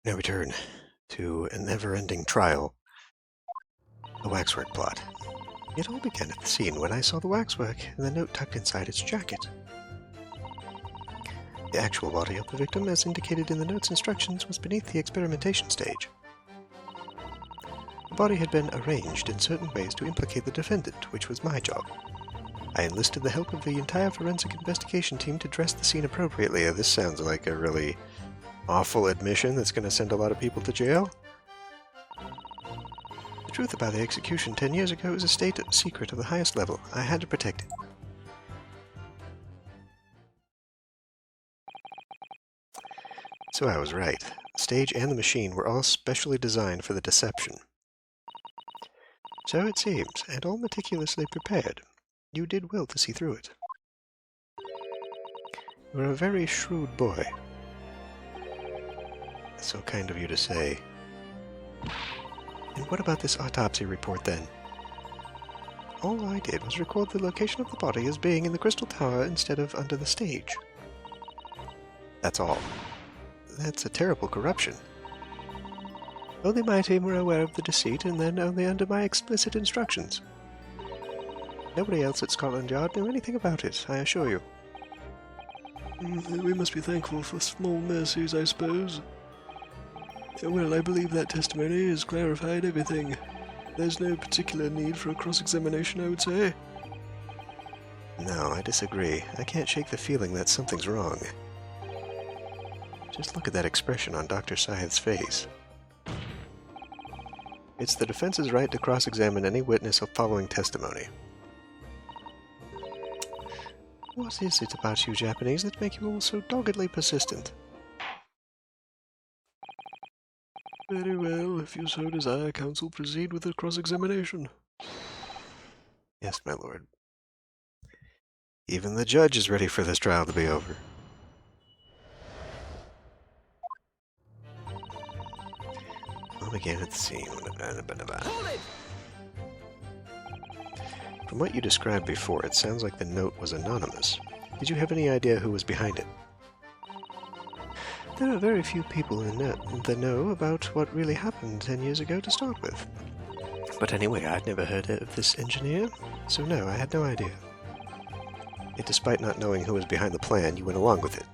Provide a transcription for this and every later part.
Now we turn to a never-ending trial, the Waxwork Plot. It all began at the scene when I saw the waxwork and the note tucked inside its jacket. The actual body of the victim, as indicated in the note's instructions, was beneath the experimentation stage. The body had been arranged in certain ways to implicate the defendant, which was my job. I enlisted the help of the entire forensic investigation team to dress the scene appropriately. This sounds like a really awful admission that's going to send a lot of people to jail. The truth about the execution 10 years ago is a state secret of the highest level. I had to protect it. So I was right. The stage and the machine were all specially designed for the deception. So it seems, and all meticulously prepared. You did well to see through it. You are a very shrewd boy. So kind of you to say. And what about this autopsy report, then? All I did was record the location of the body as being in the Crystal Tower instead of under the stage. That's all. That's a terrible corruption. Only my team were aware of the deceit, and then only under my explicit instructions. Nobody else at Scotland Yard knew anything about it, I assure you. We must be thankful for small mercies, I suppose. Well, I believe that testimony has clarified everything. There's no particular need for a cross-examination, I would say. No, I disagree. I can't shake the feeling that something's wrong. Just look at that expression on Dr. Scythe's face. It's the defense's right to cross-examine any witness following testimony. What is it about you Japanese that make you all so doggedly persistent? Very well, if you so desire, counsel, proceed with the cross-examination. Yes, my lord. Even the judge is ready for this trial to be over. I'll begin at the scene. Hold it! From what you described before, it sounds like the note was anonymous. Did you have any idea who was behind it? There are very few people in the know about what really happened 10 years ago to start with. But anyway, I'd never heard of this engineer, so no, I had no idea. Yet despite not knowing who was behind the plan, you went along with it.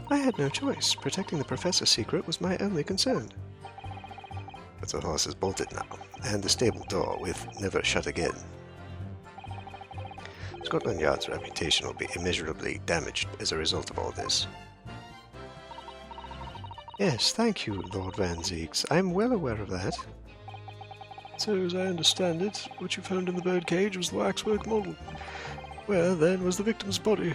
I had no choice. Protecting the professor's secret was my only concern. But the horse is bolted now, and the stable door with never shut again. Scotland Yard's reputation will be immeasurably damaged as a result of all this. Yes, thank you, Lord Van Zeeks. I'm well aware of that. So, as I understand it, what you found in the birdcage was the waxwork model. Where, then, was the victim's body?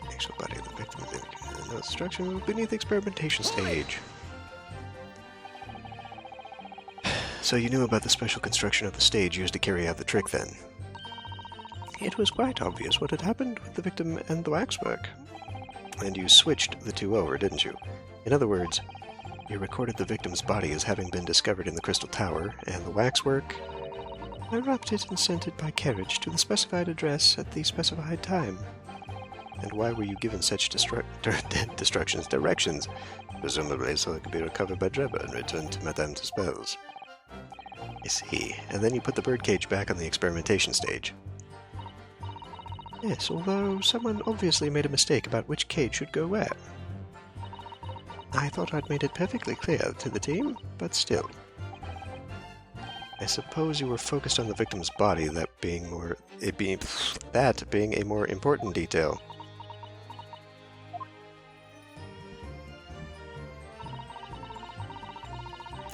Actual body of the victim in the structure beneath the experimentation stage. So you knew about the special construction of the stage used to carry out the trick, then? It was quite obvious what had happened with the victim and the waxwork. And you switched the two over, didn't you? In other words, you recorded the victim's body as having been discovered in the Crystal Tower, and the waxwork... I wrapped it and sent it by carriage to the specified address at the specified time. And why were you given such directions? Presumably so it could be recovered by Drebber and returned to Madame Tuspel's. I see. And then you put the birdcage back on the experimentation stage. Yes, although someone obviously made a mistake about which cage should go where. I thought I'd made it perfectly clear to the team, but still. I suppose you were focused on the victim's body, that being a more important detail.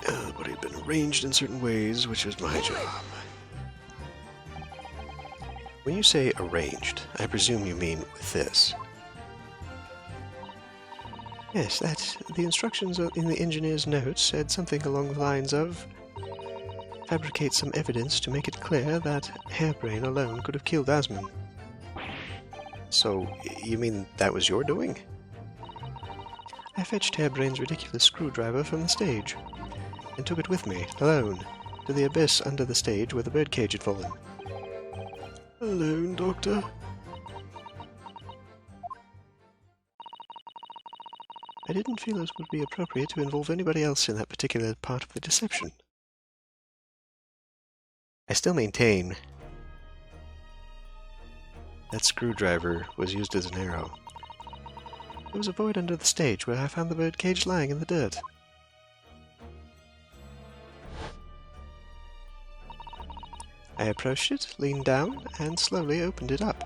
The body had been arranged in certain ways, which was my job. When you say arranged, I presume you mean with this. Yes, the instructions in the engineer's notes said something along the lines of fabricate some evidence to make it clear that Hairbrain alone could have killed Asmund. So, you mean that was your doing? I fetched Hairbrain's ridiculous screwdriver from the stage, and took it with me, alone, to the abyss under the stage where the birdcage had fallen. Alone, Doctor? didn't feel it would be appropriate to involve anybody else in that particular part of the deception. I still maintain that screwdriver was used as an arrow. There was a void under the stage where I found the bird cage lying in the dirt. I approached it, leaned down, and slowly opened it up.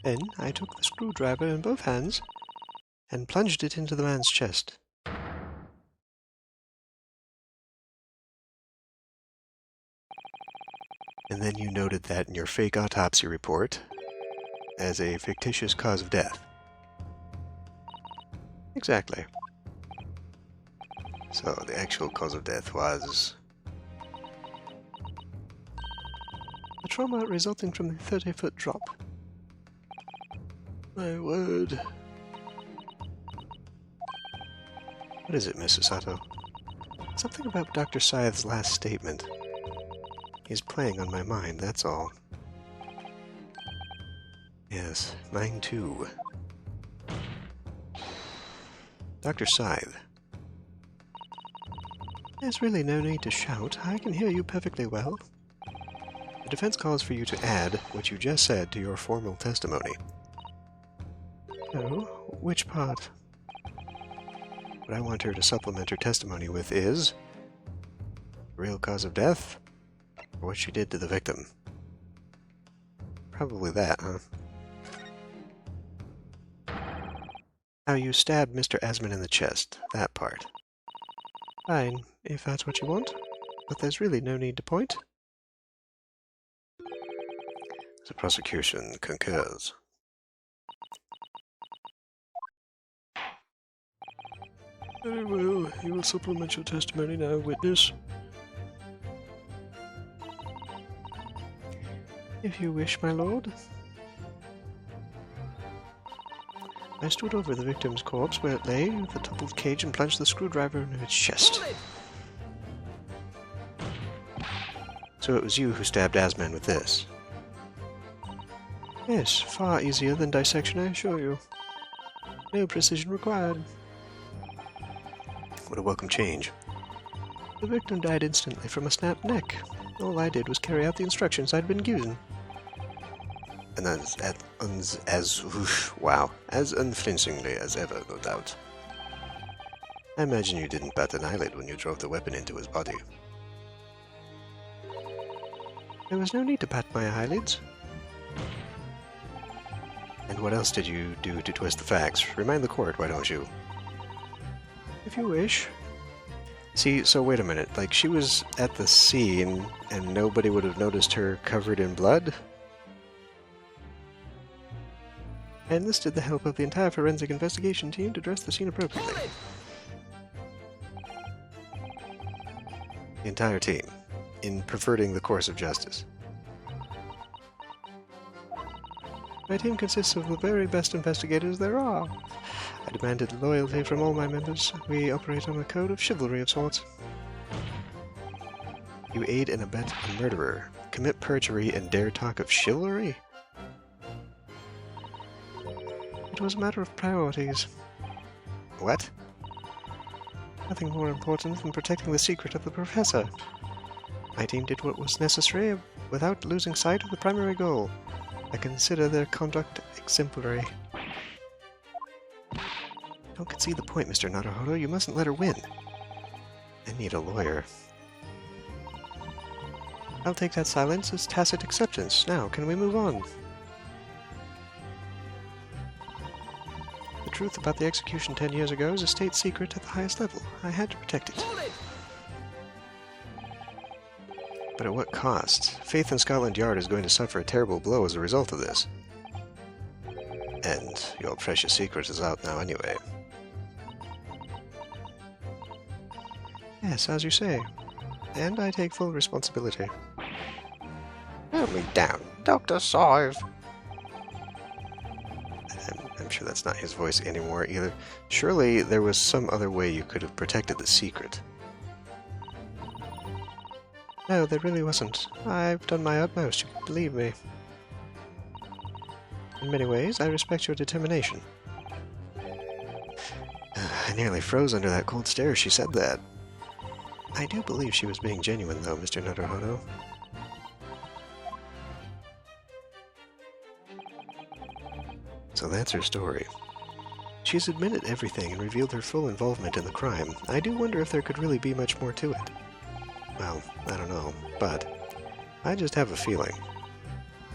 Then I took the screwdriver in both hands and plunged it into the man's chest. And then you noted that in your fake autopsy report as a fictitious cause of death. Exactly. So the actual cause of death was the trauma resulting from the 30-foot drop. My word. What is it, Mrs. Sato? Something about Dr. Scythe's last statement. He's playing on my mind, that's all. Yes, mine too. Dr. Scythe. There's really no need to shout. I can hear you perfectly well. The defense calls for you to add what you just said to your formal testimony. Oh, which part? What I want her to supplement her testimony with is the real cause of death, or what she did to the victim. Probably that, huh? How you stabbed Mr. Asman in the chest, that part. Fine, if that's what you want, but there's really no need to point. The prosecution concurs. Very well, you will supplement your testimony now, witness. If you wish, my lord. I stood over the victim's corpse where it lay with the toppled cage and plunged the screwdriver into its chest. So it was you who stabbed Asman with this? Yes, far easier than dissection, I assure you. No precision required. What a welcome change. The victim died instantly from a snapped neck. All I did was carry out the instructions I'd been given. And as unflinchingly as ever, no doubt. I imagine you didn't bat an eyelid when you drove the weapon into his body. There was no need to bat my eyelids. And what else did you do to twist the facts? Remind the court, why don't you? If you wish. See, so wait a minute, like she was at the scene and nobody would have noticed her covered in blood? I enlisted the help of the entire forensic investigation team to dress the scene appropriately. The entire team, in perverting the course of justice. My team consists of the very best investigators there are. I demanded loyalty from all my members. We operate on a code of chivalry of sorts. You aid and abet a murderer, commit perjury, and dare talk of chivalry? It was a matter of priorities. What? Nothing more important than protecting the secret of the professor. My team did what was necessary without losing sight of the primary goal. I consider their conduct exemplary. Don't concede the point, Mr. Naruhodo. You mustn't let her win. I need a lawyer. I'll take that silence as tacit acceptance. Now, can we move on? The truth about the execution 10 years ago is a state secret at the highest level. I had to protect it. But at what cost? Faith in Scotland Yard is going to suffer a terrible blow as a result of this. And your precious secret is out now anyway. Yes, as you say. And I take full responsibility. Calm me down, Dr. Scythe. I'm sure that's not his voice anymore either. Surely there was some other way you could have protected the secret. No, there really wasn't. I've done my utmost, you can believe me. In many ways, I respect your determination. I nearly froze under that cold stare as she said that. I do believe she was being genuine, though, Mr. Naruhodo. So that's her story. She's admitted everything and revealed her full involvement in the crime. I do wonder if there could really be much more to it. Well, I don't know, but I just have a feeling.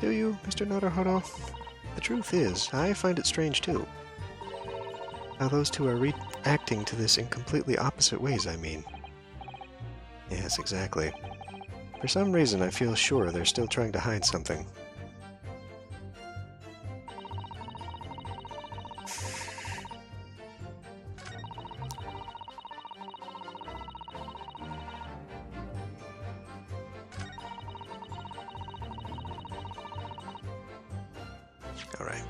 Do you, Mr. Naruhodo? The truth is, I find it strange too. How those two are reacting to this in completely opposite ways, I mean. Yes, exactly. For some reason, I feel sure they're still trying to hide something. All right.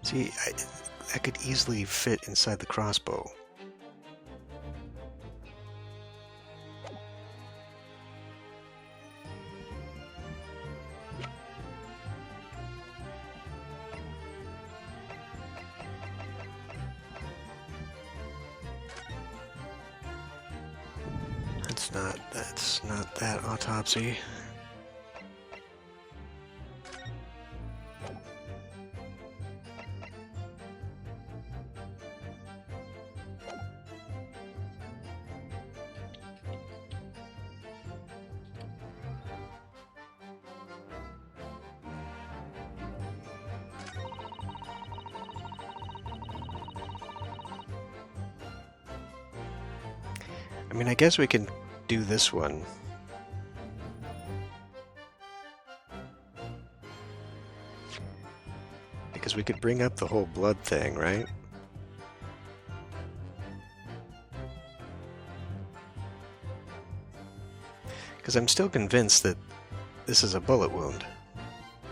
See, that could easily fit inside the crossbow. That's not that autopsy. I mean, I guess we can do this one. Because we could bring up the whole blood thing, right? Because I'm still convinced that this is a bullet wound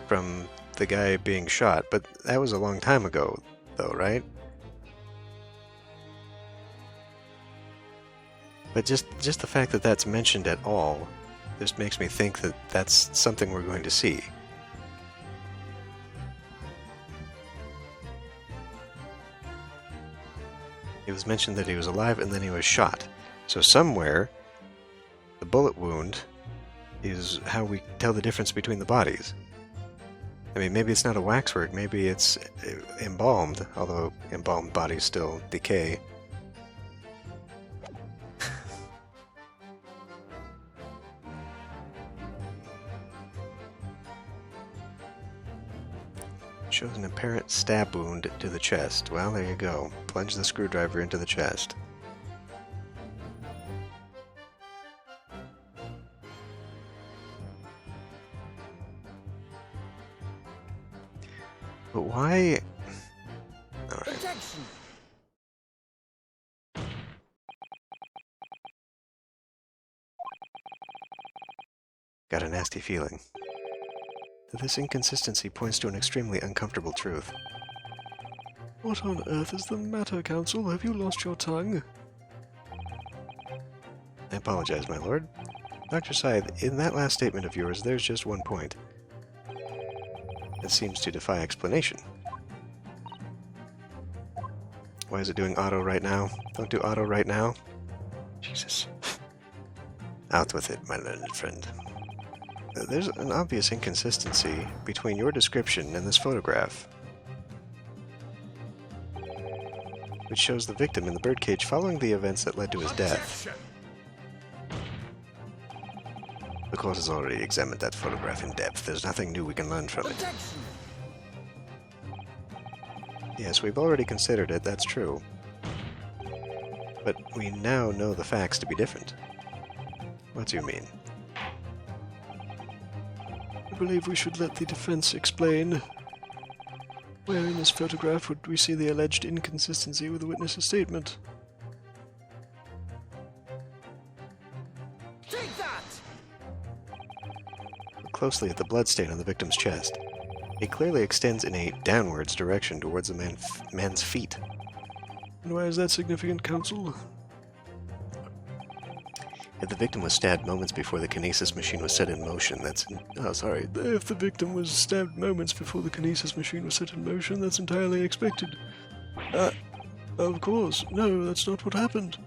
from the guy being shot, but that was a long time ago, though, right? But just the fact that that's mentioned at all just makes me think that that's something we're going to see. It was mentioned that he was alive and then he was shot. So somewhere, the bullet wound is how we tell the difference between the bodies. I mean, maybe it's not a waxwork, maybe it's embalmed, although embalmed bodies still decay. Shows an apparent stab wound to the chest. Well, there you go. Plunge the screwdriver into the chest. But why... Alright. Got a nasty feeling. This inconsistency points to an extremely uncomfortable truth. What on earth is the matter, Counsel? Have you lost your tongue? I apologize, my lord. Dr. Scythe, in that last statement of yours, there's just one point. It seems to defy explanation. Why is it doing auto right now? Don't do auto right now. Jesus. Out with it, my learned friend. There's an obvious inconsistency between your description and this photograph, which shows the victim in the birdcage following the events that led to his death. The court has already examined that photograph in depth. There's nothing new we can learn from it. Yes, we've already considered it, that's true. But we now know the facts to be different. What do you mean? I believe we should let the defense explain. Where in this photograph would we see the alleged inconsistency with the witness's statement? Take that! Look closely at the bloodstain on the victim's chest. It clearly extends in a downwards direction towards the man's feet. And why is that significant, Counsel? If the victim was stabbed moments before the kinesis machine was set in motion, that's... Oh, sorry. If the victim was stabbed moments before the kinesis machine was set in motion, that's entirely expected. Of course. No, that's not what happened.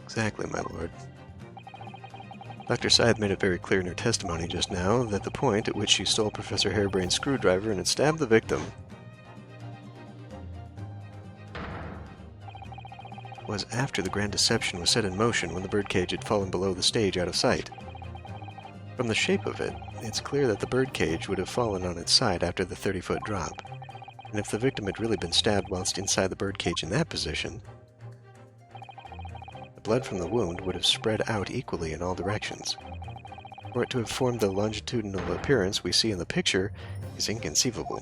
Exactly, my lord. Dr. Scythe made it very clear in her testimony just now that the point at which she stole Professor Harebrain's screwdriver and had stabbed the victim was after the Grand Deception was set in motion when the birdcage had fallen below the stage out of sight. From the shape of it, it's clear that the birdcage would have fallen on its side after the 30-foot drop, and if the victim had really been stabbed whilst inside the birdcage in that position, the blood from the wound would have spread out equally in all directions. For it to have formed the longitudinal appearance we see in the picture is inconceivable.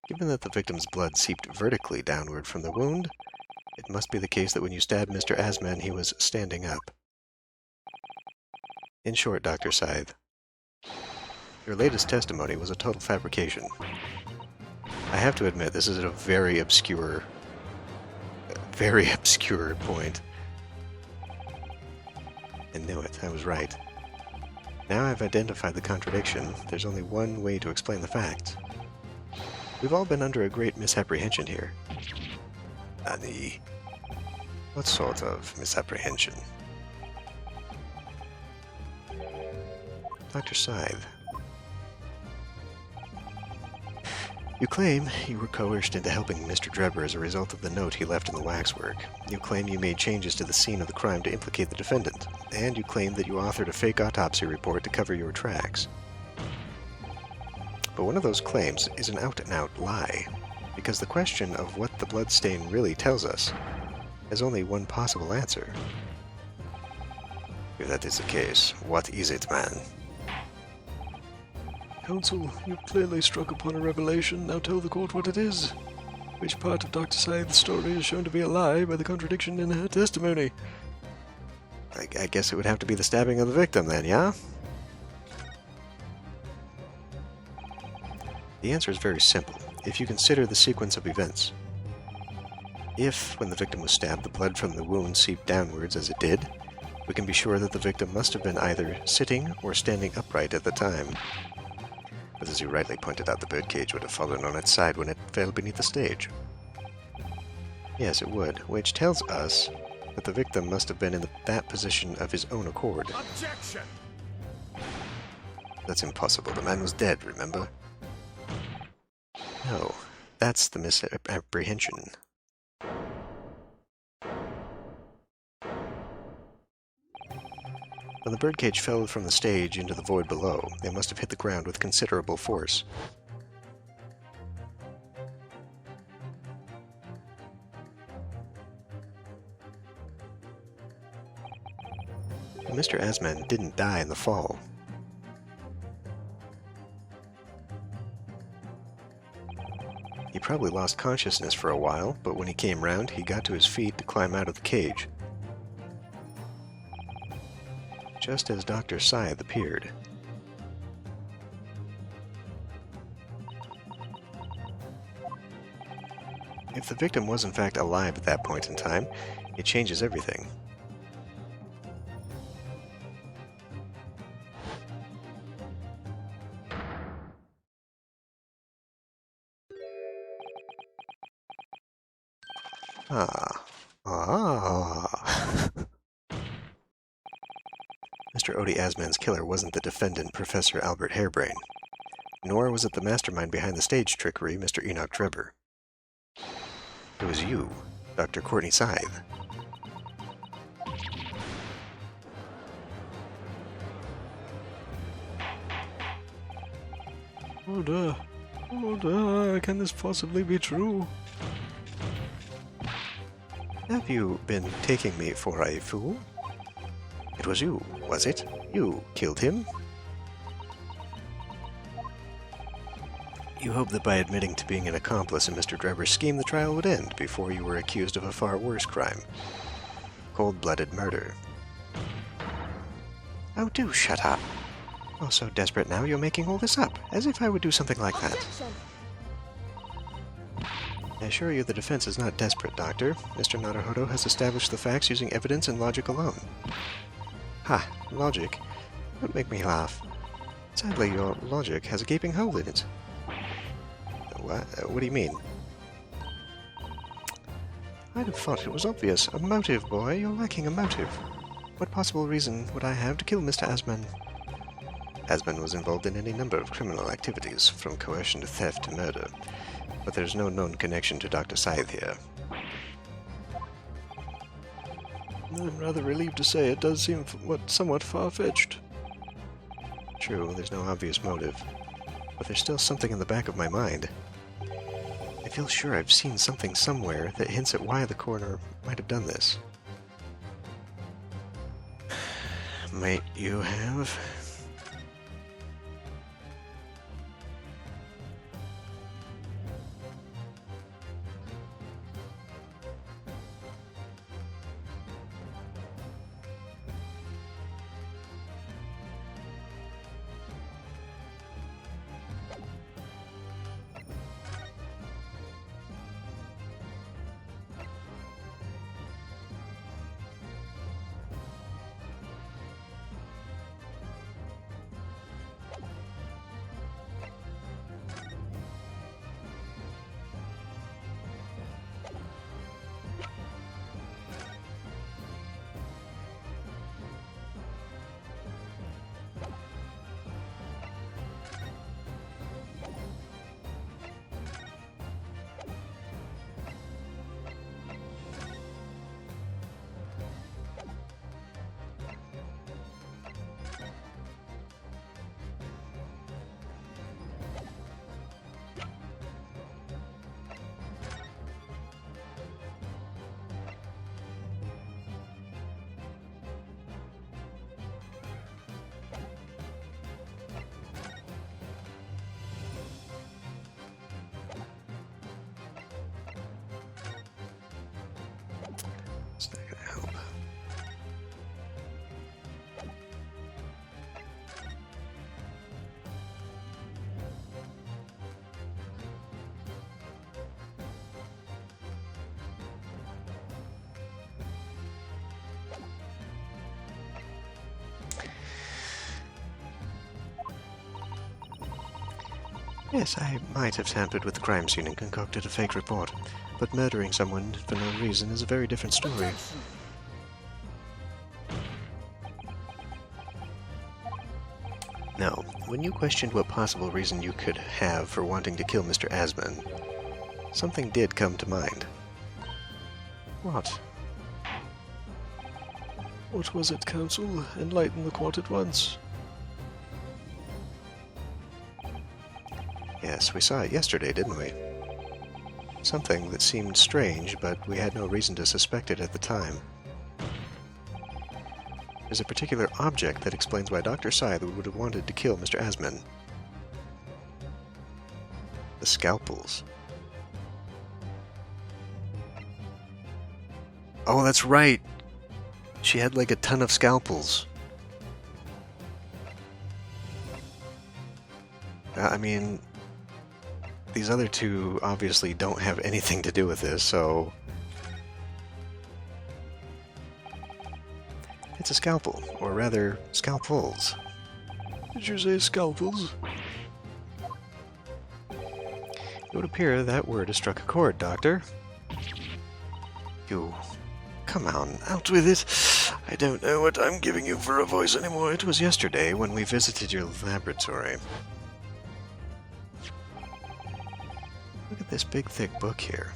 Given that the victim's blood seeped vertically downward from the wound, it must be the case that when you stabbed Mr. Asman, he was standing up. In short, Dr. Scythe, your latest testimony was a total fabrication. I have to admit, this is a very obscure point. I knew it, I was right. Now I've identified the contradiction, there's only one way to explain the facts. We've all been under a great misapprehension here. Annie, what sort of misapprehension? Dr. Scythe, you claim you were coerced into helping Mr. Drebber as a result of the note he left in the waxwork. You claim you made changes to the scene of the crime to implicate the defendant, and you claim that you authored a fake autopsy report to cover your tracks. But one of those claims is an out-and-out lie, because the question of what the bloodstain really tells us has only one possible answer. If that is the case, what is it, man? Counsel, you've clearly struck upon a revelation. Now tell the court what it is. Which part of Dr. Scythe's story is shown to be a lie by the contradiction in her testimony? I guess it would have to be the stabbing of the victim then, yeah? The answer is very simple, if you consider the sequence of events. If, when the victim was stabbed, the blood from the wound seeped downwards as it did, we can be sure that the victim must have been either sitting or standing upright at the time. But as you rightly pointed out, the birdcage would have fallen on its side when it fell beneath the stage. Yes, it would, which tells us that the victim must have been in that position of his own accord. Objection! That's impossible. The man was dead, remember? No, that's the misapprehension. When the birdcage fell from the stage into the void below, it must have hit the ground with considerable force. Mr. Asman didn't die in the fall. He probably lost consciousness for a while, but when he came round, he got to his feet to climb out of the cage. Just as Dr. Scythe appeared. If the victim was in fact alive at that point in time, it changes everything. Mr. Odie Asman's killer wasn't the defendant, Professor Albert Harebrain, nor was it the mastermind behind the stage trickery, Mr. Enoch Drebber. It was you, Dr. Courtney Scythe. Can this possibly be true? Have you been taking me for a fool? It was you, was it? You killed him? You hoped that by admitting to being an accomplice in Mr. Drebber's scheme, the trial would end before you were accused of a far worse crime. Cold-blooded murder. Oh, do shut up. Oh, so desperate now you're making all this up, as if I would do something like that. I assure you the defense is not desperate, Doctor. Mr. Naruhodo has established the facts using evidence and logic alone. Ha, logic. Don't make me laugh. Sadly, your logic has a gaping hole in it. What do you mean? I'd have thought it was obvious. A motive, boy. You're lacking a motive. What possible reason would I have to kill Mr. Asman? Asman was involved in any number of criminal activities, from coercion to theft to murder. But there's no known connection to Dr. Scythe here. I'm rather relieved to say it does seem somewhat far-fetched. True, there's no obvious motive. But there's still something in the back of my mind. I feel sure I've seen something somewhere that hints at why the coroner might have done this. Might you have? It's not gonna help. Yes, I might have tampered with the crime scene and concocted a fake report, but murdering someone for no reason is a very different story. Now, when you questioned what possible reason you could have for wanting to kill Mr. Asman, something did come to mind. What? What was it, Counsel? Enlighten the court at once. Yes, we saw it yesterday, didn't we? Something that seemed strange, but we had no reason to suspect it at the time. There's a particular object that explains why Dr. Scythe would have wanted to kill Mr. Asman. The scalpels. Oh, that's right! She had like a ton of scalpels. I mean, these other two obviously don't have anything to do with this, so... It's a scalpel, or rather, scalpels. Did you say scalpels? It would appear that word has struck a chord, Doctor. You... Come on, out with it! I don't know what I'm giving you for a voice anymore. It was yesterday when we visited your laboratory. Look at this big, thick book here.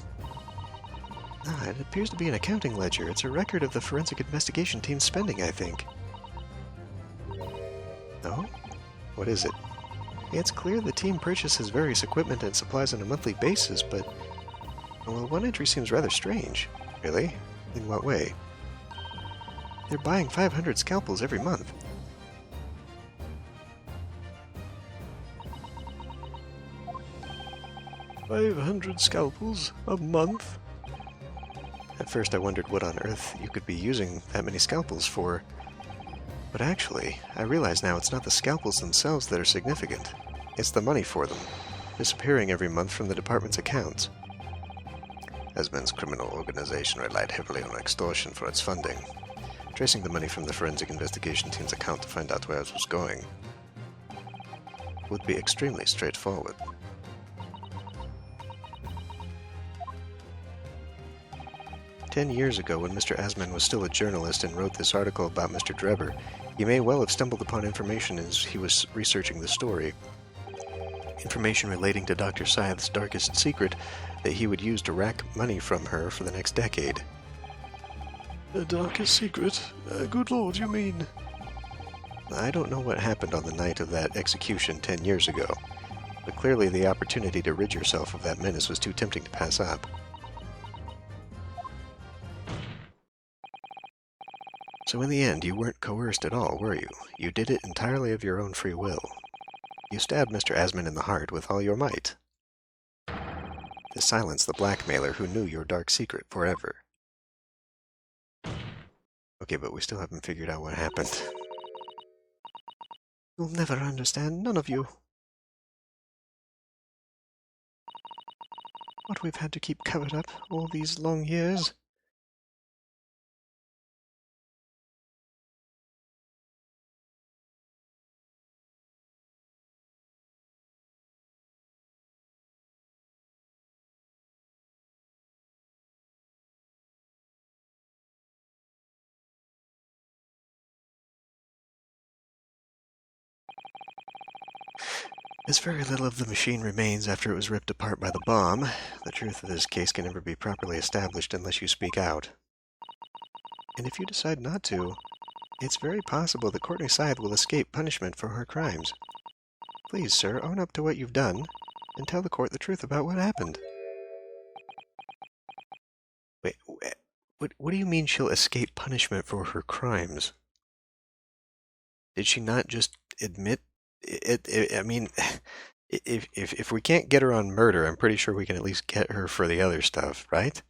Ah, it appears to be an accounting ledger. It's a record of the forensic investigation team's spending, I think. Oh? What is it? It's clear the team purchases various equipment and supplies on a monthly basis, but... Well, one entry seems rather strange. Really? In what way? They're buying 500 scalpels every month. 500 scalpels a month? At first I wondered what on earth you could be using that many scalpels for. But actually, I realize now it's not the scalpels themselves that are significant. It's the money for them, disappearing every month from the department's accounts. Asman's criminal organization relied heavily on extortion for its funding. Tracing the money from the forensic investigation team's account to find out where it was going would be extremely straightforward. "10 years ago, when Mr. Asman was still a journalist and wrote this article about Mr. Drebber, he may well have stumbled upon information as he was researching the story. Information relating to Dr. Scythe's darkest secret that he would use to rack money from her for the next decade." The darkest secret? Good lord, you mean? I don't know what happened on the night of that execution 10 years ago, but clearly the opportunity to rid yourself of that menace was too tempting to pass up. So in the end, you weren't coerced at all, were you? You did it entirely of your own free will. You stabbed Mr. Asman in the heart with all your might, to silence the blackmailer who knew your dark secret forever. Okay, but we still haven't figured out what happened. You'll never understand, none of you. What we've had to keep covered up all these long years. As very little of the machine remains after it was ripped apart by the bomb, the truth of this case can never be properly established unless you speak out. And if you decide not to, it's very possible that Courtney Scythe will escape punishment for her crimes. Please, sir, own up to what you've done, and tell the court the truth about what happened. Wait, what do you mean she'll escape punishment for her crimes? Did she not just admit I mean, if we can't get her on murder, I'm pretty sure we can at least get her for the other stuff, right?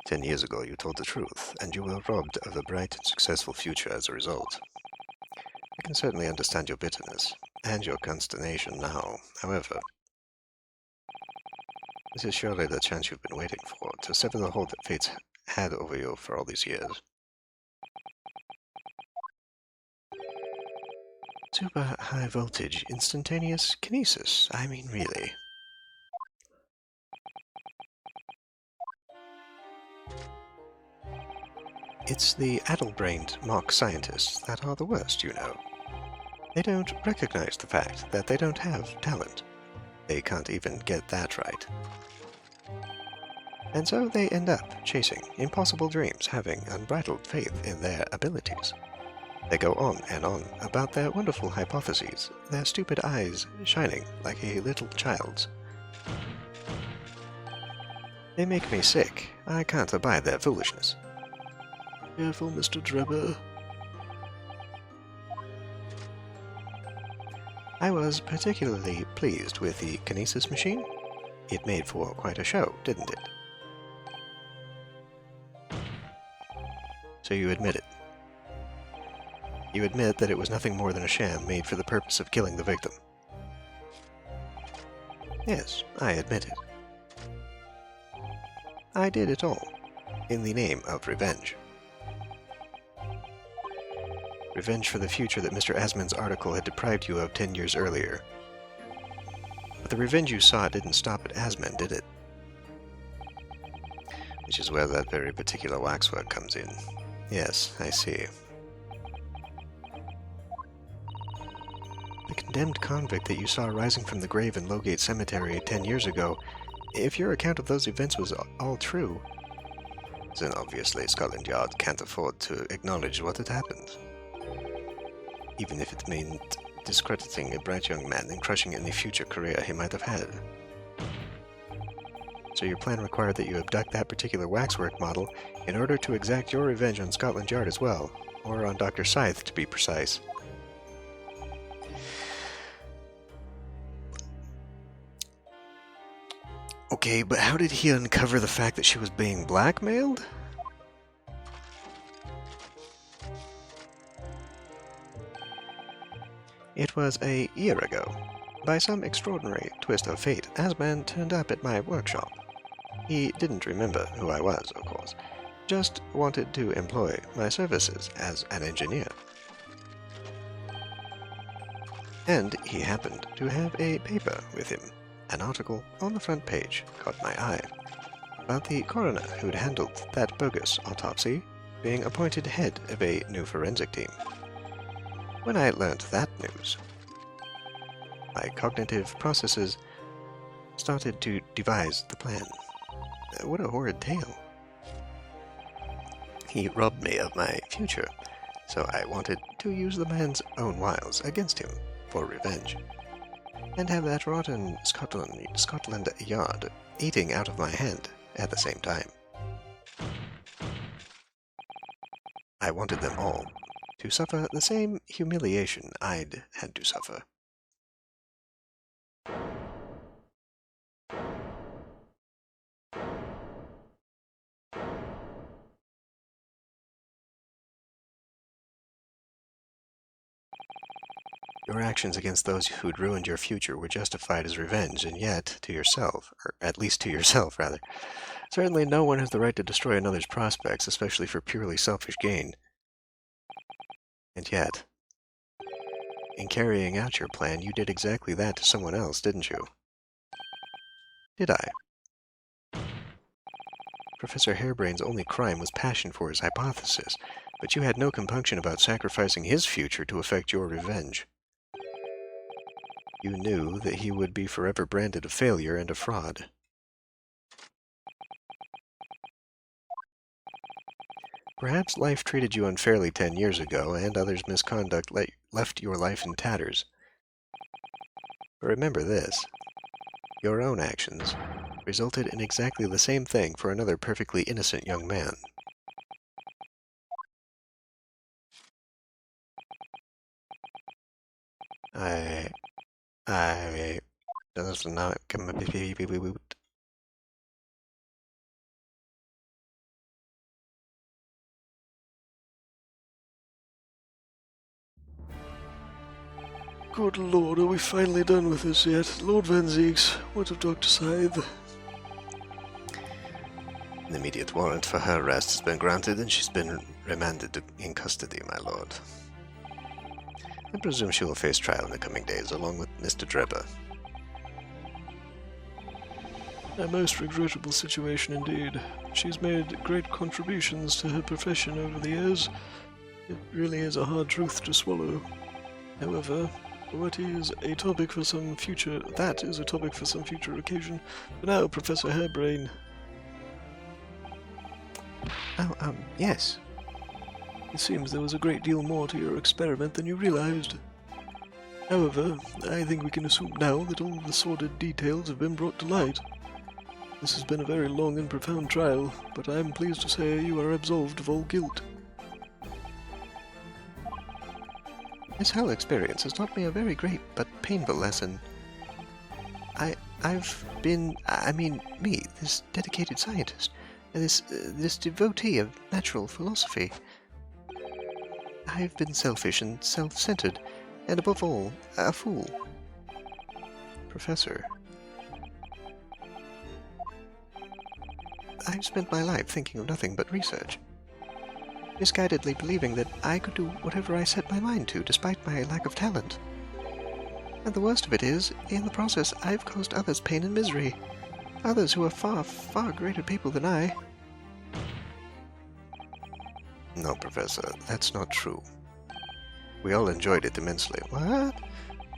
10 years ago you told the truth, and you were robbed of a bright and successful future as a result. I can certainly understand your bitterness, and your consternation now. However, this is surely the chance you've been waiting for, to sever the hold that fate's had over you for all these years. Super high voltage, instantaneous kinesis. I mean, really. It's the addle-brained mock scientists that are the worst, you know. They don't recognize the fact that they don't have talent. They can't even get that right. And so they end up chasing impossible dreams, having unbridled faith in their abilities. They go on and on about their wonderful hypotheses, their stupid eyes shining like a little child's. They make me sick. I can't abide their foolishness. Careful, Mr. Drebber. I was particularly pleased with the kinesis machine. It made for quite a show, didn't it? So you admit it. You admit that it was nothing more than a sham made for the purpose of killing the victim. Yes, I admit it. I did it all, in the name of revenge. Revenge for the future that Mr. Asman's article had deprived you of 10 years earlier. But the revenge you sought didn't stop at Asman, did it? Which is where that very particular waxwork comes in. Yes, I see. The condemned convict that you saw rising from the grave in Lowgate Cemetery 10 years ago, if your account of those events was all true, then obviously Scotland Yard can't afford to acknowledge what had happened. Even if it meant discrediting a bright young man and crushing any future career he might have had. So your plan required that you abduct that particular waxwork model in order to exact your revenge on Scotland Yard as well, or on Dr. Scythe to be precise. Okay, but how did he uncover the fact that she was being blackmailed? It was a year ago. By some extraordinary twist of fate, Asman turned up at my workshop. He didn't remember who I was, of course, just wanted to employ my services as an engineer. And he happened to have a paper with him. An article on the front page caught my eye about the coroner who'd handled that bogus autopsy being appointed head of a new forensic team. When I learned that news, my cognitive processes started to devise the plan. What a horrid tale. He robbed me of my future, so I wanted to use the man's own wiles against him for revenge, and have that rotten Scotland Yard eating out of my hand at the same time. I wanted them all to suffer the same humiliation I'd had to suffer. Your actions against those who'd ruined your future were justified as revenge, and yet, to yourself, or at least to yourself, rather. Certainly no one has the right to destroy another's prospects, especially for purely selfish gain. And yet, in carrying out your plan, you did exactly that to someone else, didn't you? Did I? Professor Harebrain's only crime was passion for his hypothesis, but you had no compunction about sacrificing his future to effect your revenge. You knew that he would be forever branded a failure and a fraud. Perhaps life treated you unfairly 10 years ago, and others' misconduct left your life in tatters. But remember this. Your own actions resulted in exactly the same thing for another perfectly innocent young man. Does not come. Good Lord, are we finally done with this yet? Lord Van Zeeks, what of Dr. Scythe? An immediate warrant for her arrest has been granted, and she's been remanded in custody, my lord. I presume she will face trial in the coming days, along with Mr. Drebber. A most regrettable situation indeed. She's made great contributions to her profession over the years. It really is a hard truth to swallow. However, that is a topic for some future occasion. For now, Professor Harebrain. Oh, yes. It seems there was a great deal more to your experiment than you realized. However, I think we can assume now that all the sordid details have been brought to light. This has been a very long and profound trial, but I am pleased to say you are absolved of all guilt. This whole experience has taught me a very great but painful lesson. Me, this dedicated scientist, this devotee of natural philosophy. I've been selfish and self-centered, and above all, a fool. Professor, I've spent my life thinking of nothing but research, misguidedly believing that I could do whatever I set my mind to, despite my lack of talent. And the worst of it is, in the process, I've caused others pain and misery. Others who are far, far greater people than I. No, Professor, that's not true. We all enjoyed it immensely. What?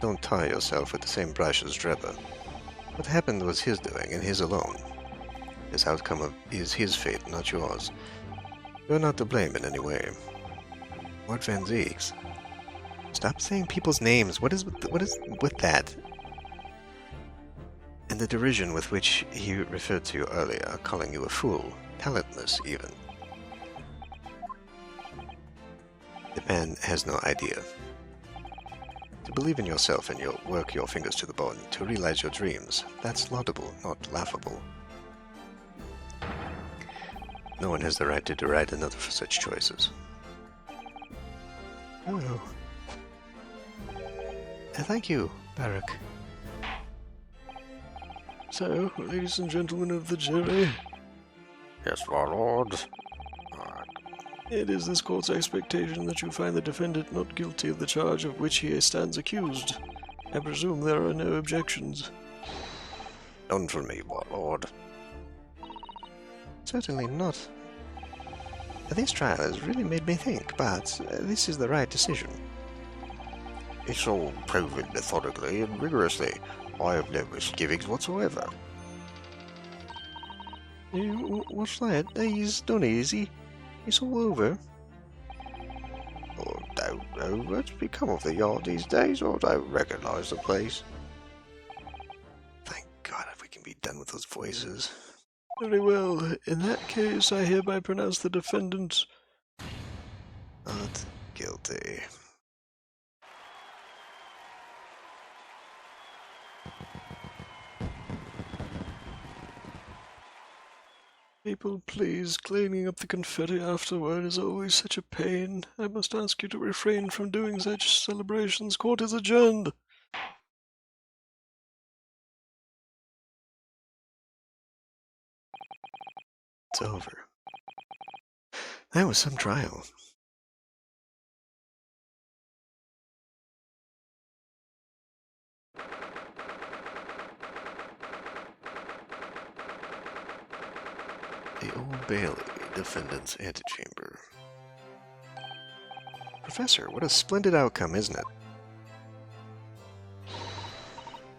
Don't tar yourself with the same brush as Drebber. What happened was his doing, and his alone. This outcome is his fate, not yours. You're not to blame in any way. Lord Van Zeeks. Stop saying people's names. What is with that? And the derision with which he referred to you earlier, calling you a fool, talentless even. The man has no idea. To believe in yourself and you'll work your fingers to the bone to realize your dreams. That's laudable, not laughable. No one has the right to deride another for such choices. Oh. Thank you, Barak. So, ladies and gentlemen of the jury, Yes, my lord. it is this court's expectation that you find the defendant not guilty of the charge of which he stands accused. I presume there are no objections. None for me, my lord. Certainly not. This trial has really made me think, but this is the right decision. It's all proven methodically and rigorously. I have no misgivings whatsoever. What's that? He's done it, is he? It's all over. I don't know what's become of the yard these days, or don't recognise the place. Thank God if we can be done with those voices. Very well. In that case, I hereby pronounce the defendant Not guilty. People, please, cleaning up the confetti afterward is always such a pain. I must ask you to refrain from doing such celebrations. Court is adjourned. It's over. That was some trial. The Old Bailey, defendant's antechamber. Professor, what a splendid outcome, isn't it?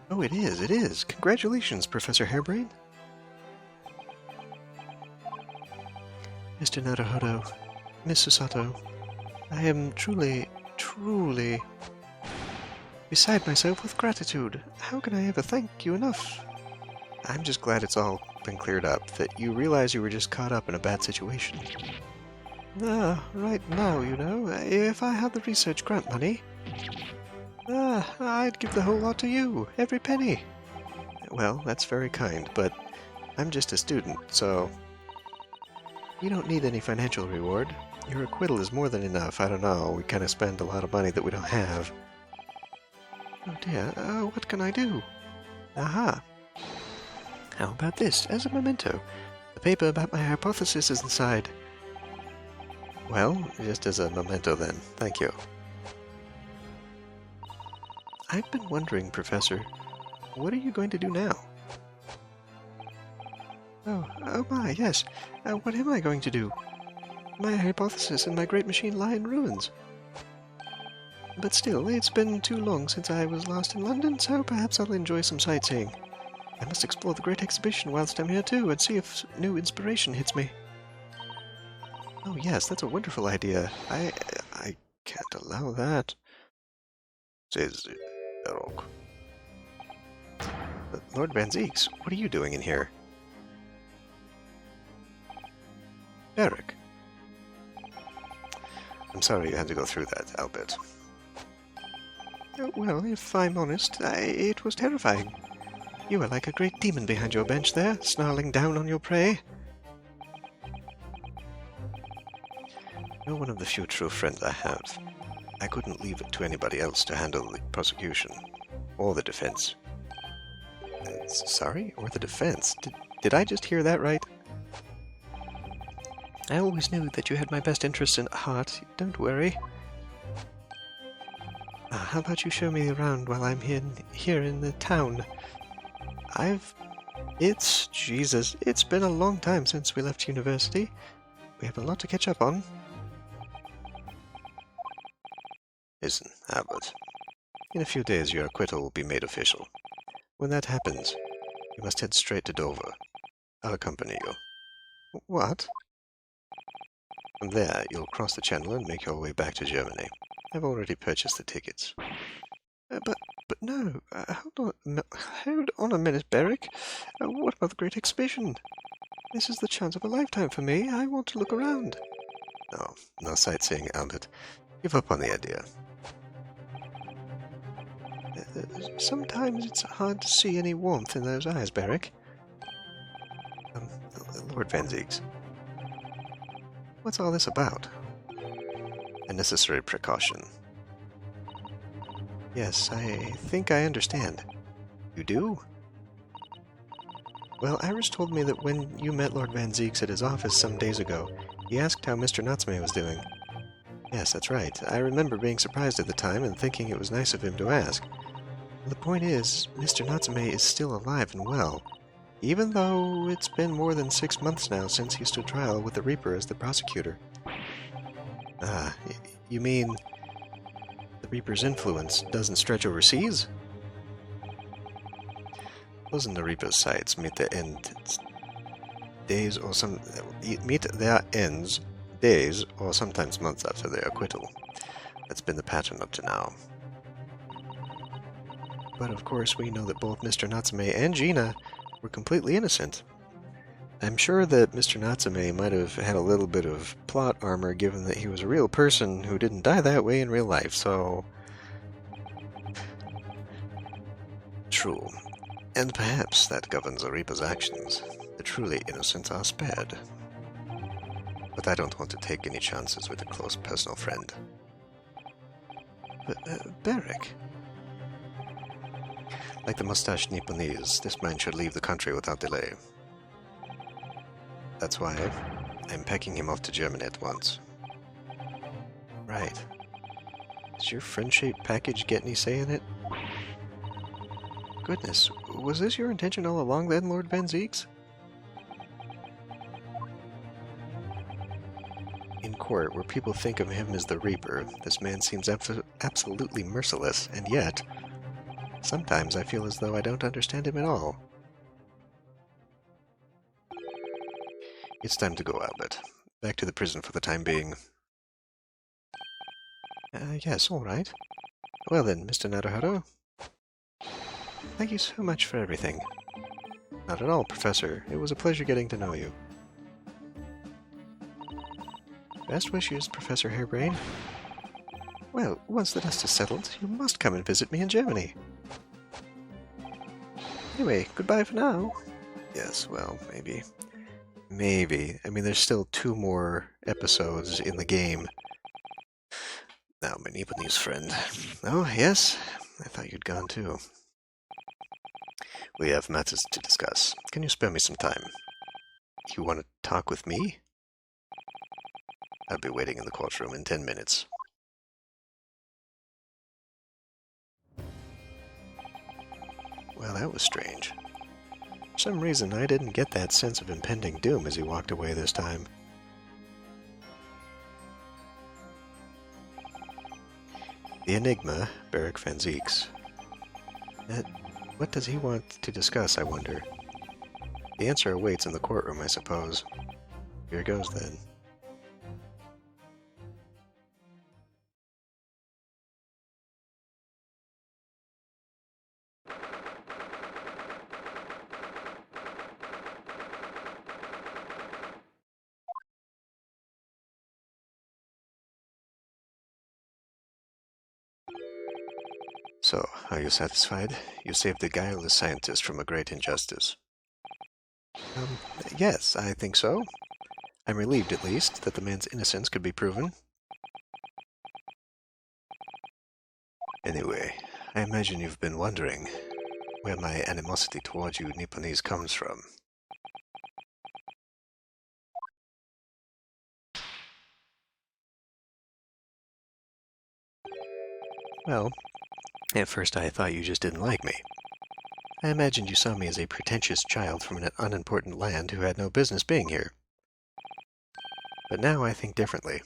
Oh, it is, it is. Congratulations, Professor Hairbrain. Mr. Naruhodo, Miss Susato, I am truly beside myself with gratitude. How can I ever thank you enough? I'm just glad it's all been cleared up, that you realize you were just caught up in a bad situation. Right now, you know, if I had the research grant money, I'd give the whole lot to you, every penny. Well, that's very kind, but I'm just a student, so you don't need any financial reward. Your acquittal is more than enough. I don't know, we kind of spend a lot of money that we don't have. Oh dear, what can I do? Aha! How about this, as a memento? The paper about my hypothesis is inside. Well, just as a memento then. Thank you. I've been wondering, Professor, what are you going to do now? Oh my, yes. What am I going to do? My hypothesis and my great machine lie in ruins. But still, it's been too long since I was last in London, so perhaps I'll enjoy some sightseeing. I must explore the Great Exhibition whilst I'm here too, and see if new inspiration hits me. Oh yes, that's a wonderful idea. I can't allow that. Says Erog. Lord Van Zeeks, what are you doing in here? Eric. I'm sorry you had to go through that, Albert. Well, if I'm honest, it was terrifying. You were like a great demon behind your bench there, snarling down on your prey. You're one of the few true friends I have. I couldn't leave it to anybody else to handle the prosecution, or the defense. Sorry? Or the defense? Did I just hear that right? I always knew that you had my best interests in heart. Don't worry. How about you show me around while I'm here in the town? It's been a long time since we left university. We have a lot to catch up on. Listen, Albert. In a few days your acquittal will be made official. When that happens, you must head straight to Dover. I'll accompany you. What? From there, you'll cross the channel and make your way back to Germany. I've already purchased the tickets. But no, hold on a minute, Beric. What about the Great Exhibition? This is the chance of a lifetime for me. I want to look around. No sightseeing, Albert. Give up on the idea. Sometimes it's hard to see any warmth in those eyes, Beric. Lord Van Zieks, what's all this about? A necessary precaution. Yes, I think I understand. You do? Well, Iris told me that when you met Lord Van Zieks at his office some days ago, he asked how Mr. Natsume was doing. Yes, that's right. I remember being surprised at the time and thinking it was nice of him to ask. The point is, Mr. Natsume is still alive and well, even though it's been more than 6 months now since he stood trial with the Reaper as the prosecutor. Ah, you mean the Reaper's influence doesn't stretch overseas? Those in the Reaper's sights meet their ends days or sometimes months after their acquittal. That's been the pattern up to now. But of course we know that both Mr. Natsume and Gina were completely innocent. I'm sure that Mr. Natsume might have had a little bit of plot armor given that he was a real person who didn't die that way in real life, so... True. And perhaps that governs a Reaper's actions. The truly innocent are spared. But I don't want to take any chances with a close personal friend. Beric? Like the mustached Nipponese, this man should leave the country without delay. That's why I'm packing him off to Germany at once. Right. Does your friend-shaped package get any say in it? Goodness, was this your intention all along then, Lord Van Zieks? In court, where people think of him as the Reaper, this man seems absolutely merciless, and yet, sometimes I feel as though I don't understand him at all. It's time to go, Albert. Back to the prison for the time being. Yes, all right. Well then, Mr. Naruhodo, thank you so much for everything. Not at all, Professor. It was a pleasure getting to know you. Best wishes, Professor Hairbrain. Well, once the dust is settled, you must come and visit me in Germany. Anyway, goodbye for now. Yes, well, maybe. Maybe. I mean, there's still 2 more episodes in the game. Now, my Nipponese friend. Oh, yes? I thought you'd gone too. We have matters to discuss. Can you spare me some time? You want to talk with me? I'll be waiting in the courtroom in 10 minutes. Well, that was strange. For some reason, I didn't get that sense of impending doom as he walked away this time. The Enigma, Beric Van Zieks. What does he want to discuss, I wonder? The answer awaits in the courtroom, I suppose. Here goes, then. So, are you satisfied? You saved the guileless scientist from a great injustice. Yes, I think so. I'm relieved, at least, that the man's innocence could be proven. Anyway, I imagine you've been wondering where my animosity towards you Nipponese comes from. Well, at first I thought you just didn't like me. I imagined you saw me as a pretentious child from an unimportant land who had no business being here. But now I think differently.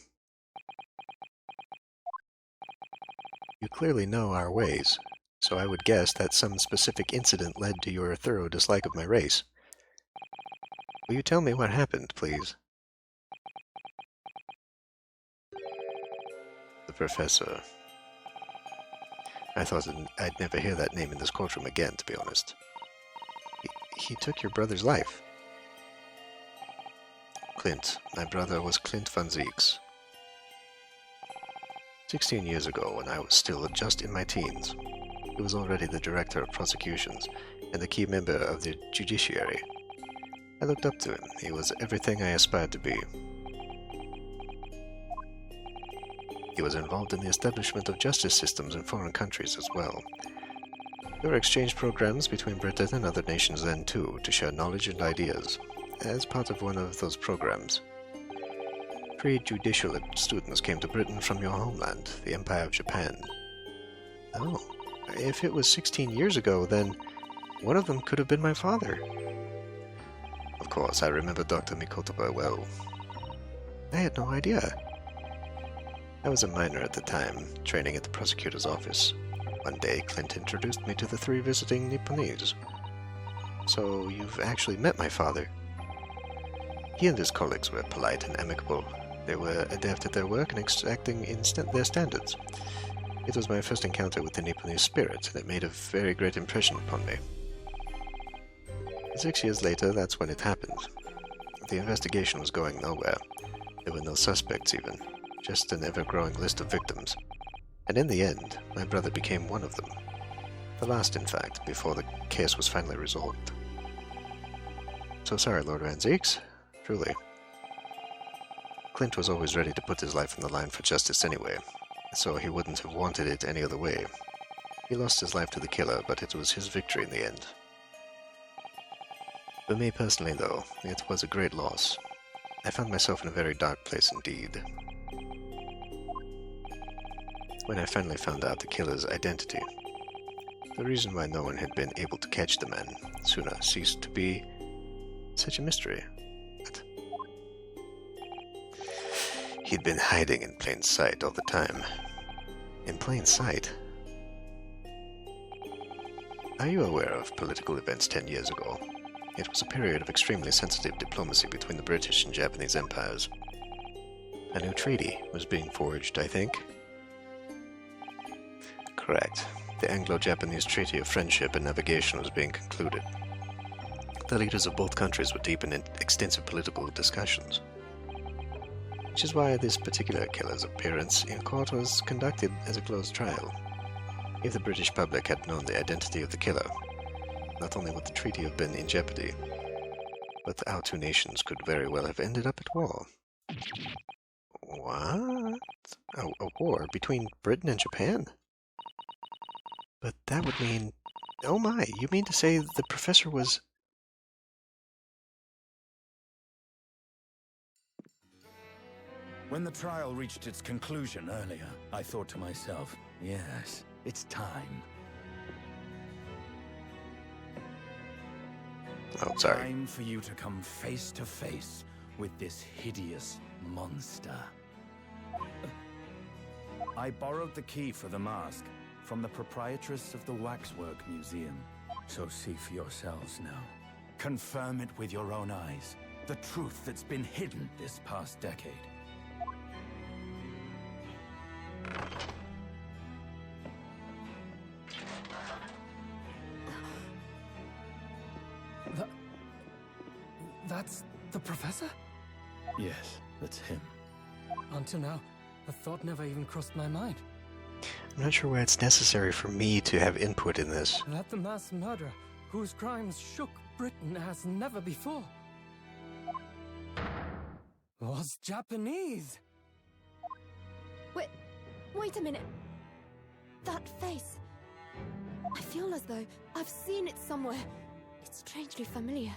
You clearly know our ways, so I would guess that some specific incident led to your thorough dislike of my race. Will you tell me what happened, please? The Professor. I thought I'd never hear that name in this courtroom again, to be honest. He took your brother's life. Clint. My brother was Clint Van Zieks. 16 years ago, when I was still just in my teens. He He was already the director of prosecutions and a key member of the judiciary. I looked up to him. He was everything I aspired to be. He was involved in the establishment of justice systems in foreign countries as well. There were exchange programs between Britain and other nations then too, to share knowledge and ideas. As part of one of those programs, 3 judicial students came to Britain from your homeland, the Empire of Japan. Oh, if it was 16 years ago, then one of them could have been my father. Of course, I remember Dr. Mikotoba well. I had no idea. I was a minor at the time, training at the prosecutor's office. One day, Clint introduced me to the 3 visiting Nipponese. So, you've actually met my father. He and his colleagues were polite and amicable. They were adept at their work and exacting in their standards. It was my first encounter with the Nipponese spirit, and it made a very great impression upon me. 6 years later, that's when it happened. The investigation was going nowhere. There were no suspects even, just an ever-growing list of victims. And in the end, my brother became one of them. The last, in fact, before the case was finally resolved. So sorry, Lord Ranzeeks. Truly. Clint was always ready to put his life on the line for justice anyway, so he wouldn't have wanted it any other way. He lost his life to the killer, but it was his victory in the end. For me personally, though, it was a great loss. I found myself in a very dark place indeed. When I finally found out the killer's identity, the reason why no one had been able to catch the man sooner ceased to be such a mystery. But he'd been hiding in plain sight all the time. In plain sight? Are you aware of political events 10 years ago? It was a period of extremely sensitive diplomacy between the British and Japanese empires. A new treaty was being forged, I think. Correct. The Anglo-Japanese Treaty of Friendship and Navigation was being concluded. The leaders of both countries were deep in extensive political discussions. Which is why this particular killer's appearance in court was conducted as a closed trial. If the British public had known the identity of the killer, not only would the treaty have been in jeopardy, but our 2 nations could very well have ended up at war. What? A war between Britain and Japan? But that would mean... Oh my, you mean to say the professor was... When the trial reached its conclusion earlier, I thought to myself, yes, it's time. Oh, sorry. Time for you to come face to face with this hideous monster. I borrowed the key for the mask from the proprietress of the Waxwork Museum. So see for yourselves now. Confirm it with your own eyes. The truth that's been hidden this past decade. That's the professor? Yes, that's him. Until now, the thought never even crossed my mind. I'm not sure why it's necessary for me to have input in this. That the mass murderer, whose crimes shook Britain as never before, was Japanese. Wait a minute. That face. I feel as though I've seen it somewhere. It's strangely familiar.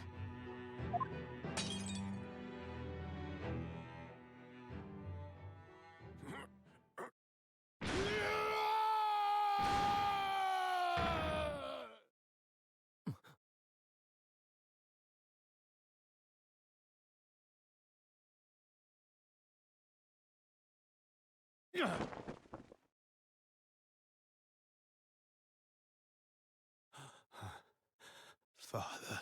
Father.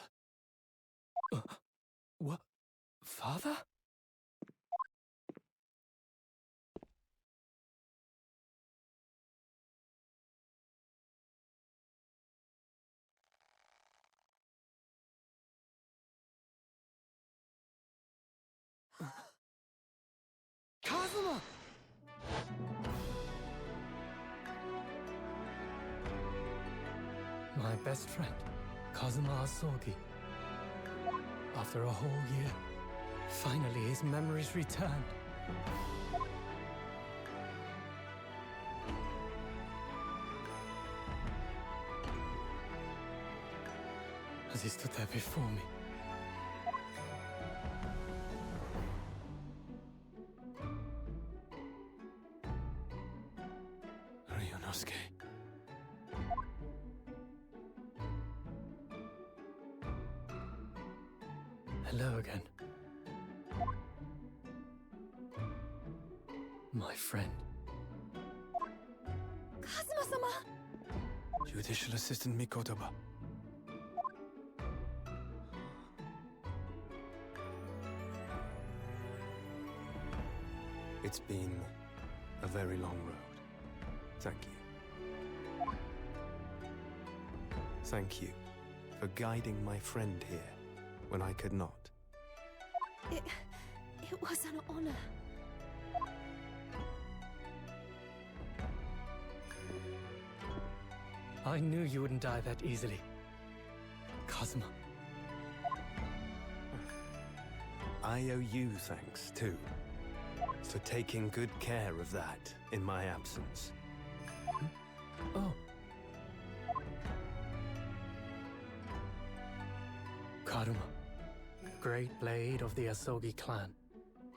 What? Father? Kazuma! My best friend, Kazuma Asogi. After a whole year, finally his memories returned. As he stood there before me, Ryunosuke. Hello again. My friend. Kazuma-sama! Judicial Assistant Mikotoba. It's been a very long road. Thank you. Thank you for guiding my friend here when I could not. It was an honor. I knew you wouldn't die that easily, Kazuma. I owe you thanks, too, for taking good care of that in my absence. Oh. Karuma, great blade of the Asogi clan,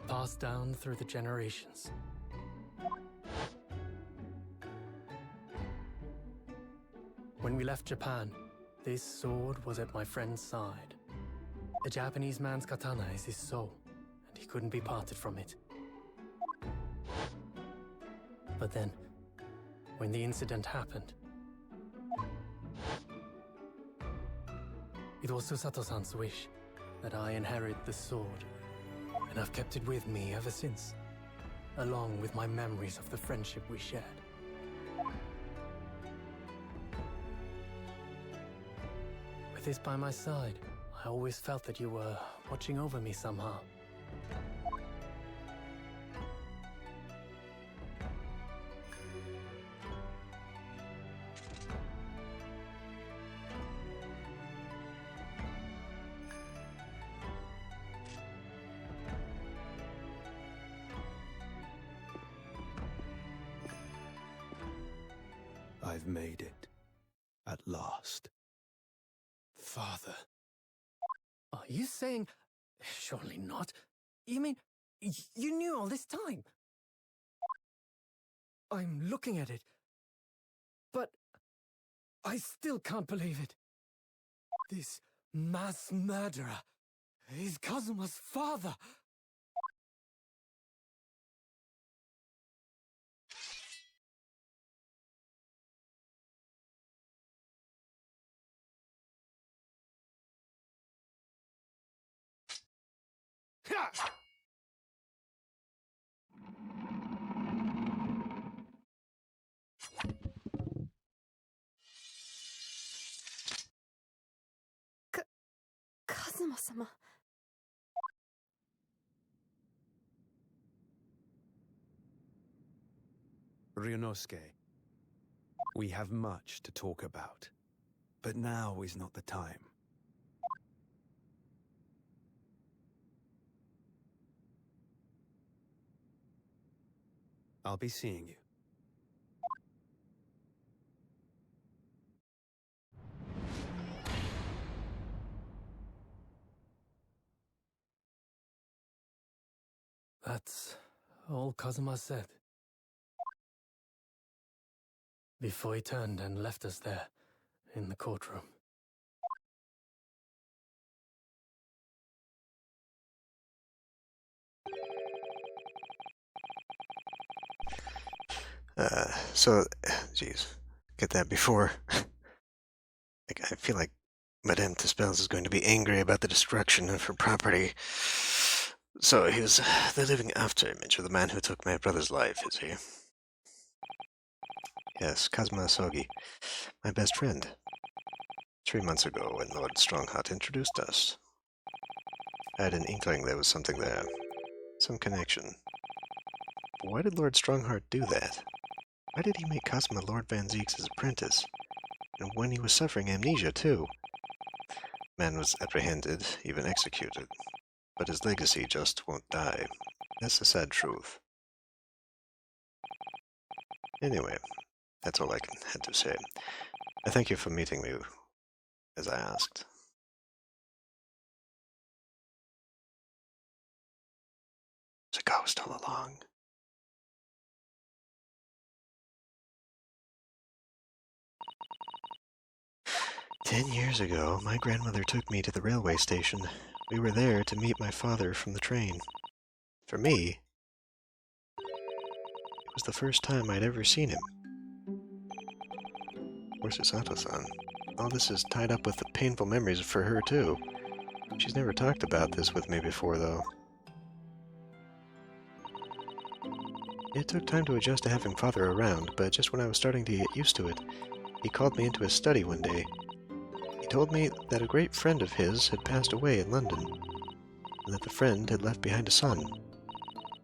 passed down through the generations. When we left Japan, this sword was at my friend's side. A Japanese man's katana is his soul, and he couldn't be parted from it. But then, when the incident happened, it was Susato-san's wish that I inherit the sword, and I've kept it with me ever since, along with my memories of the friendship we shared. With this by my side, I always felt that you were watching over me somehow. I've made it. At last. Father. Are you saying... Surely not. You mean, you knew all this time? I'm looking at it, but I still can't believe it. This mass murderer is Kazuma's father. Kazuma-sama. Ryunosuke, we have much to talk about, but now is not the time. I'll be seeing you. That's all Kazuma said. Before he turned and left us there, in the courtroom. Geez, get that before. I feel like Madame Tispels is going to be angry about the destruction of her property. So he was the living after-image of the man who took my brother's life, is he? Yes, Kazuma Asogi, my best friend. 3 months ago, when Lord Strongheart introduced us, I had an inkling there was something there. Some connection. But why did Lord Strongheart do that? Why did he make Kazuma Lord Van Zeeks' apprentice? And when he was suffering amnesia, too. Man was apprehended, even executed. But his legacy just won't die. That's the sad truth. Anyway, that's all I had to say. I thank you for meeting me, as I asked. There's a ghost all along. "10 years ago, my grandmother took me to the railway station. We were there to meet my father from the train. For me, it was the first time I'd ever seen him." Where's Sato-san? All this is tied up with the painful memories for her, too. She's never talked about this with me before, though. It took time to adjust to having father around, but just when I was starting to get used to it, he called me into his study one day. He told me that a great friend of his had passed away in London, and that the friend had left behind a son.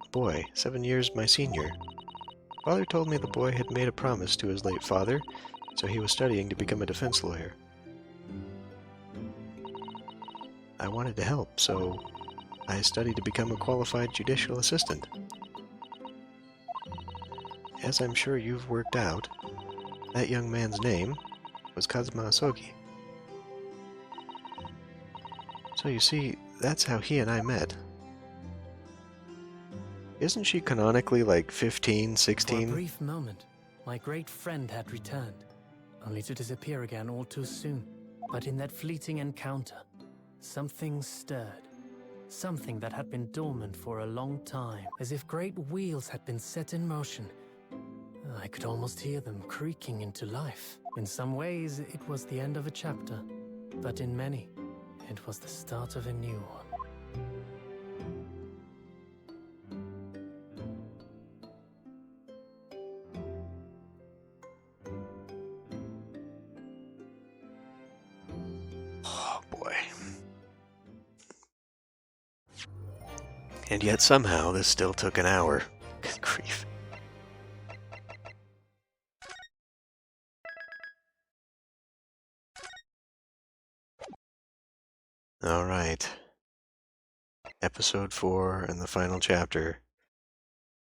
A boy, 7 years my senior. Father told me the boy had made a promise to his late father, so he was studying to become a defense lawyer. I wanted to help, so I studied to become a qualified judicial assistant. As I'm sure you've worked out, that young man's name was Kazuma Asogi. So you see, that's how he and I met. Isn't she canonically like 15, 16? For a brief moment, my great friend had returned, only to disappear again all too soon. But in that fleeting encounter, something stirred. Something that had been dormant for a long time, as if great wheels had been set in motion. I could almost hear them creaking into life. In some ways, it was the end of a chapter, but in many, it was the start of a new one. Oh boy. And yet somehow this still took an hour. Good grief. Alright. Episode 4 and the final chapter.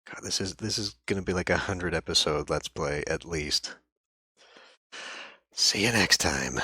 God, this is gonna be like 100 episode Let's Play, at least. See you next time.